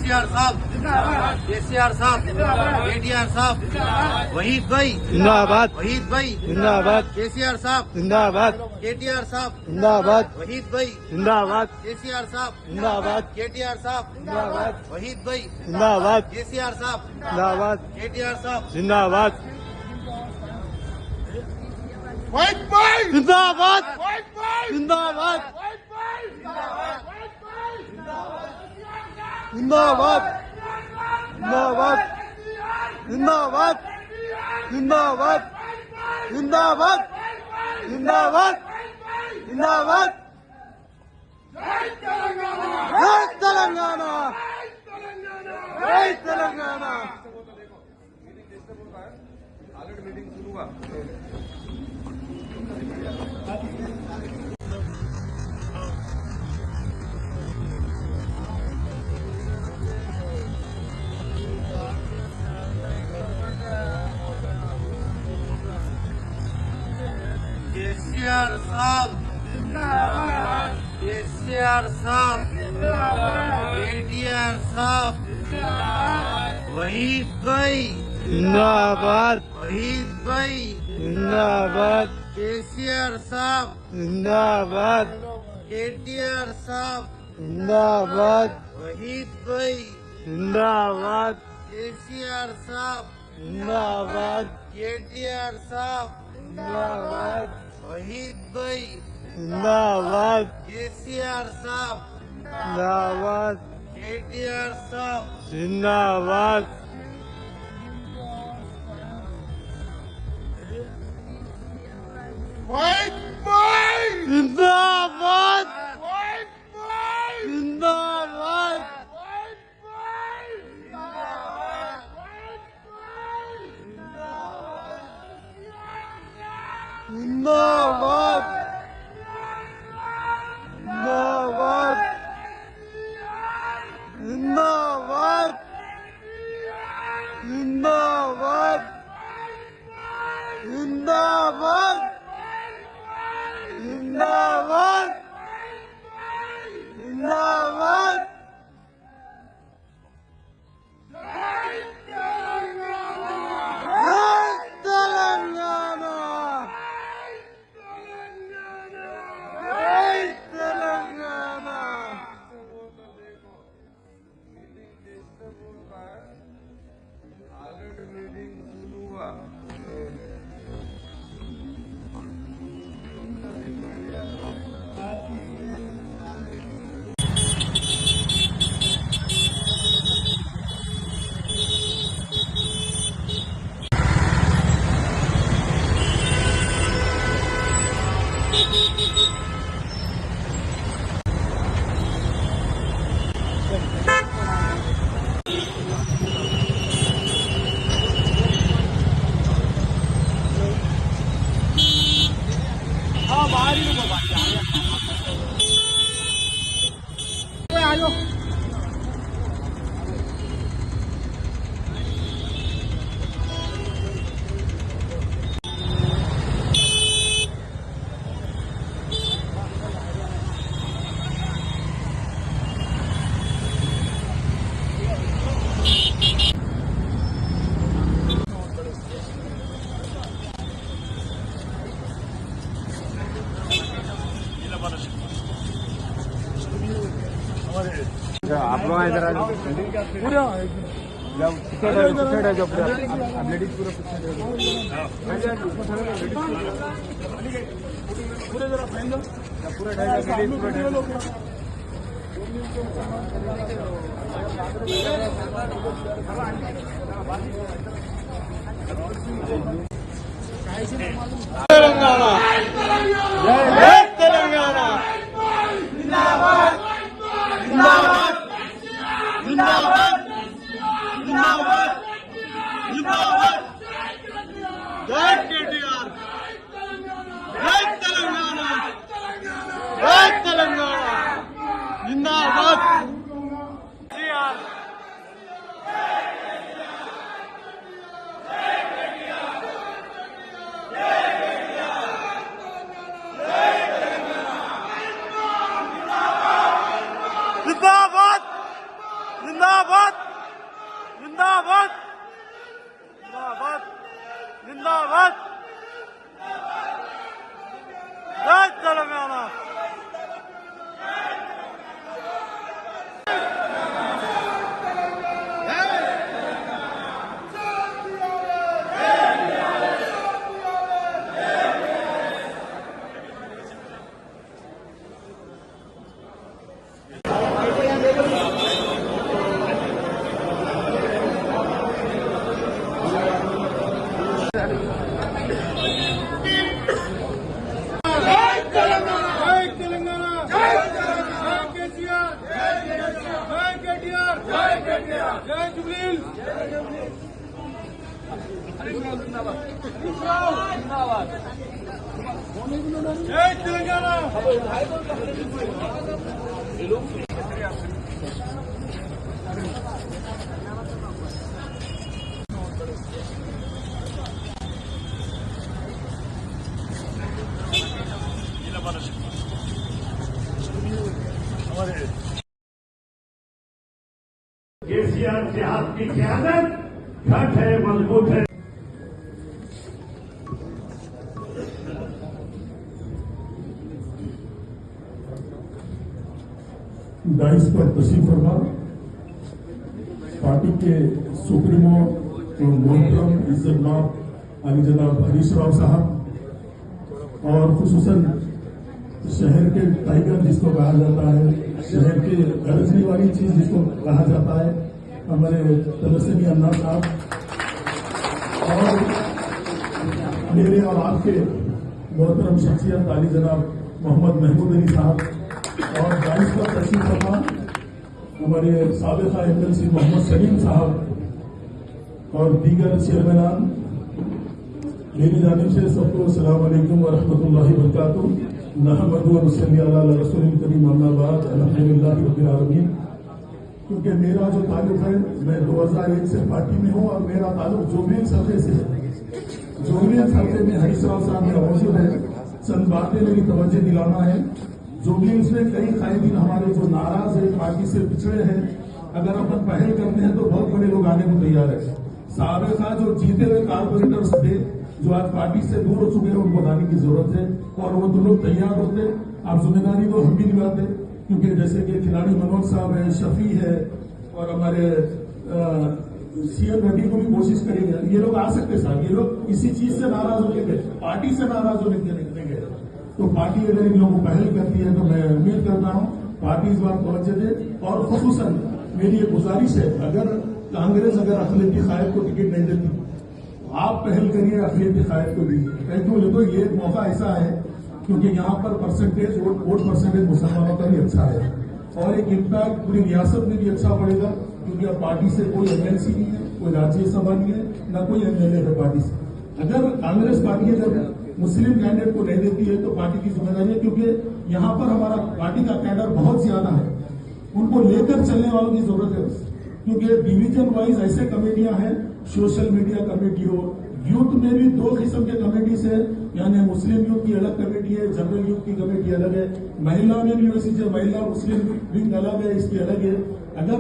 केसीआर साहब केसीआर साहब केटीआर साहब वहीद भाई जिंदाबाद वहीद भाई जिंदाबाद केसीआर साहब जिंदाबाद केटीआर साहब जिंदाबाद वहीद भाई जिंदाबाद केसीआर साहब जिंदाबाद केटीआर साहब जिंदाबाद वहीद भाई जिंदाबाद केसीआर साहब जिंदाबाद केटीआर साहब जिंदाबाद वहीद भाई जिंदाबाद वहीद भाई जिंदाबाद वहीद भाई जिंदाबाद जिंदाबाद जिंदाबाद जिंदाबाद जिंदाबाद जिंदाबाद जिंदाबाद जय तेलंगाना जय तेलंगाना। केसीआर साहब केसीआर साहब केटीआर साहब वहीद भाई जिंदाबाद वहीद भाई जिंदाबाद केसीआर साहब जिंदाबाद केटीआर साहब जिंदाबाद वहीद भाई जिंदाबाद केसीआर साहब जिंदाबाद केटीआर साहब जिंदाबाद वहीद भाई जिंदाबाद केसीआर साहब जिंदाबाद केटीआर साहब जिंदाबाद वहीद भाई जिंदाबाद वहीद भाई जिंदाबाद वहीद भाई जिंदाबाद जिंदाबाद जिंदाबाद जिंदाबाद जिंदाबाद जिंदाबाद जय तेलंगाना जय तेलंगाना। आप लोग इधर आ जाओ पूरा है जो पूरा लेडीज पूरा पूरे जरा फाइन दो पूरा लेडीज पूरा तेलंगाना जय तेलंगाना जिंदाबाद जिंदाबाद जिंदाबाद जिंदाबाद जिंदाबाद जय केटीआर जय तेलंगाना जय तेलंगाना जिंदाबाद केटीआर जय जिंदाबाद जय तेलंगाना जय तेलंगाना केसीआर के हाथ की क़यादत घट है, मजबूत है। डाइस पर तशरीफ फरमा पार्टी के सुप्रीमो और मोहतरम इज्जतमाब अली जनाब हरीश राव साहब और खुसूसन शहर के टाइगर जिसको कहा जाता है, शहर के गरजने वाली चीज जिसको कहा जाता है, हमारे तबस्सुमी अन्ना साहब और मेरे और आपके मोहतरम शख्सियत अली जनाब मोहम्मद महमूद अली साहब और डाइस पर तशरीफ फरमा हमारे साबिका एमएलसी मोहम्मद सलीम साहब और दीगर चेयरमैन, मेरी जानिब से सबको अस्सलाम वालेकुम व रहमतुल्लाहि व बरकातुहू। नहमदुहु व नसल्ली अला रसूलिल करीम, अम्मा बाद, अल्हम्दुलिल्लाहि रब्बिल आलमीन। क्योंकि मेरा जो ताल्लुक है, मैं 2001 से पार्टी में हूँ और मेरा ताल्लुक जोगलियंस हल्के से है। जोगलियंस हल्के में हरीश राव साहब मेरा मौजूद है। चंद बातें मेरी तवज्जो दिलाना है। जोगलियंस में कई कायदीन हमारे जो नाराज है, पार्टी से पिछड़े हैं, अगर अपन पहल करते हैं तो बहुत बड़े लोग आने को तैयार है। साबिका जो जीते हुए कारपोरेटर्स थे, जो आज पार्टी से दूर हो चुके हैं, उनको लाने की जरूरत है और वो तो लोग तैयार होते। आप जिम्मेदारी को हम भी निभाते, क्योंकि जैसे कि खिलाड़ी मनोज साहब है, शफी है और हमारे सीएम रवि को भी कोशिश करेंगे। ये लोग आ सकते साहब, ये लोग इसी चीज से नाराज होने गए, पार्टी से नाराज होने गए। तो पार्टी अगर इन लोगों को पहल करती है तो मैं उम्मीद करता हूं पार्टी इस बार तवज्जो दे। और खुसूसन मेरी ये गुजारिश है, अगर कांग्रेस अगर अखिलेती कायद को टिकट नहीं देती, आप पहल करिए अखिलेती कायद को दीजिए। क्यों देखो, ये एक मौका ऐसा है क्योंकि यहाँ पर परसेंटेज वोट परसेंटेज मुसलमानों का भी अच्छा है और एक इम्पैक्ट पूरी रियासत में भी अच्छा पड़ेगा, क्योंकि अब पार्टी से कोई एमएलसी नहीं है, कोई राज्यसभा नहीं है, न कोई एमएलए है पार्टी से। अगर कांग्रेस पार्टी अगर मुस्लिम कैंडिडेट को नहीं देती है तो पार्टी की जिम्मेदारी है, क्योंकि यहाँ पर हमारा पार्टी का कैडर बहुत ज्यादा है, उनको लेकर चलने वालों की जरूरत है। क्योंकि डिवीजन वाइज ऐसे कमेटियां हैं, सोशल मीडिया कमेटी हो, यूथ में भी 2 किस्म के कमेटीज है, यानी मुस्लिम यूथ की अलग कमेटी है, जनरल यूथ की कमेटी अलग है, महिला में भी वैसी जो महिला मुस्लिम विंग अलग है, इसकी अलग है। अगर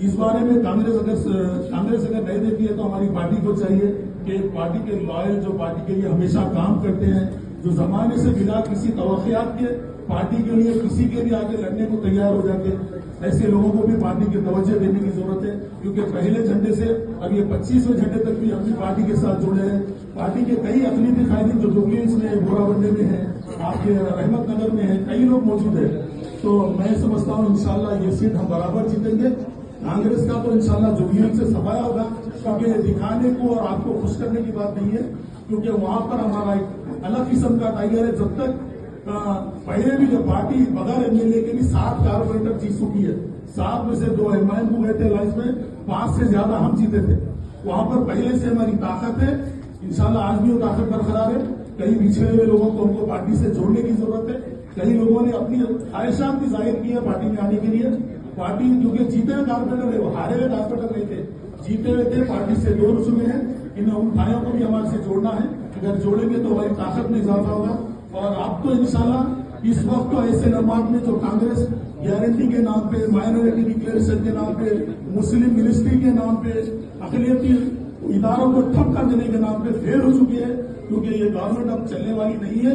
इस बारे में कांग्रेस अगर नहीं देती है तो हमारी पार्टी को चाहिए कि पार्टी के लॉयल जो पार्टी के लिए हमेशा काम करते हैं, जो जमाने से बिना किसी तवक्कियात के पार्टी के लिए किसी के भी आगे लड़ने को तैयार हो जाते हैं, ऐसे लोगों को भी पार्टी की तवज्जो देने की जरूरत है। क्योंकि पहले झंडे से अब ये 25वें झंडे तक भी अपनी पार्टी के साथ जुड़े हैं। पार्टी के कई अखिलेती कायदीन जो जोगलियंस में, बोराबंडे में है, आपके रहमतनगर में है, कई लोग मौजूद है। तो मैं समझता हूँ इंशाल्लाह ये सीट हम बराबर जीतेंगे। कांग्रेस का तो इंशाल्लाह जोगलियंस से सफाया होगा, क्योंकि दिखाने को और आपको खुश करने की बात नहीं है, क्योंकि वहां पर हमारा एक अलग किस्म का टाइगर है। जब तक पहले भी जब पार्टी बगैर एमएलए के भी 7 कारपोरेटर जीत चुकी है, 7 में से 2 एमआईएम को गए थे लाइफ में, 5 से ज्यादा हम जीते थे। वहां पर पहले से हमारी ताकत है, इंशाल्लाह आज भी वो ताकत बरकरार है। कई पिछड़े हुए लोगों को हमको पार्टी से जोड़ने की जरूरत है। कई लोगों ने अपनी ख्वाहिशात भी जाहिर की है पार्टी में आने के लिए। पार्टी क्योंकि जीते हुए कारपोरेटर है, वो हारे हुए कारपोरेटर नहीं थे, जीते हुए थे, पार्टी से दूर हो चुके हैं। इन उन भाइयों को भी हमारे से जोड़ना है, अगर जोड़ेंगे तो हमारी ताकत में इजाफा होगा। और आप तो इंशाल्लाह इस वक्त तो ऐसे लम्हात में जो कांग्रेस गारंटी के नाम पे, माइनॉरिटी डिक्लेरेशन के नाम पे, मुस्लिम मिनिस्ट्री के नाम पे, अखिलेती इदारों को ठप कर देने के नाम पे फेल हो चुकी है, क्योंकि ये गवर्नमेंट अब चलने वाली नहीं है।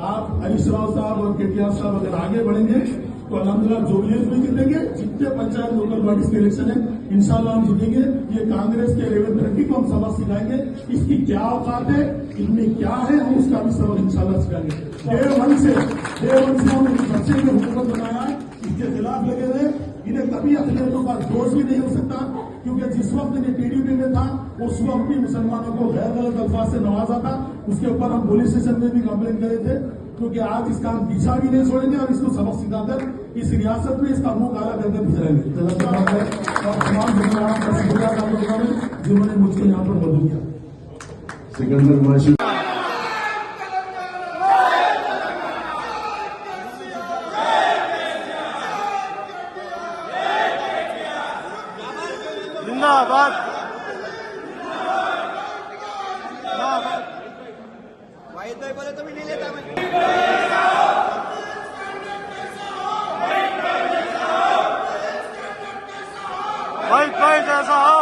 आप हरीश राव साहब और केटीआर साहब अगर आगे बढ़ेंगे तो अल्हम्दुलिल्लाह जोगियत भी जीतेंगे। जितने पंचायत लोकल बॉडीज के इलेक्शन है इंशाल्लाह हम जीतेंगे। ये कांग्रेस के रेवंत रेड्डी को हम सबक सिखाएंगे, इसकी क्या औकात है, इनमें क्या है, हम उसका भी सबक इंशाल्लाह सिखाएंगे। डे वन से हम इस बच्चे ने हुकूमत बनाया है, इसके खिलाफ लगे हुए। इन्हें कभी अखिलेशों का दोष भी नहीं हो सकता, क्योंकि जिस वक्त इन्हें टीडीपी में था उस वक्त भी मुसलमानों को गैर गलत अल्फाज से नवाजा था। उसके ऊपर हम पुलिस स्टेशन में भी कंप्लेन करे थे, क्योंकि आज इसका हम पीछा भी नहीं छोड़ेंगे और इसको सबक सिखाकर इस रियासत में इसका मुंह काला करके भिजवाएंगे। और तमाम जिम्मेदारों का शुक्रिया आप लोगों का, जिन्होंने मुझको यहाँ पर मदद किया। सिकंदर माशी जिंदाबाद। वाहिद भाई बोले तो भी नहीं लेता मैं। भाई जैसा हो।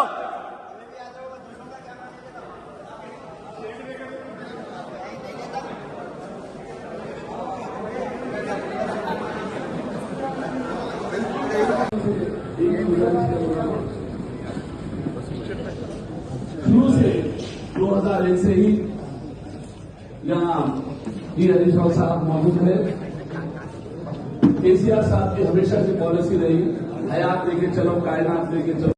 शुरू से 2001 से ही यहाँ जी हरीश राव साहब मौजूद है। केसीआर साहब की हमेशा की पॉलिसी रही, हयात लेके चलो, कायनात लेके चलो।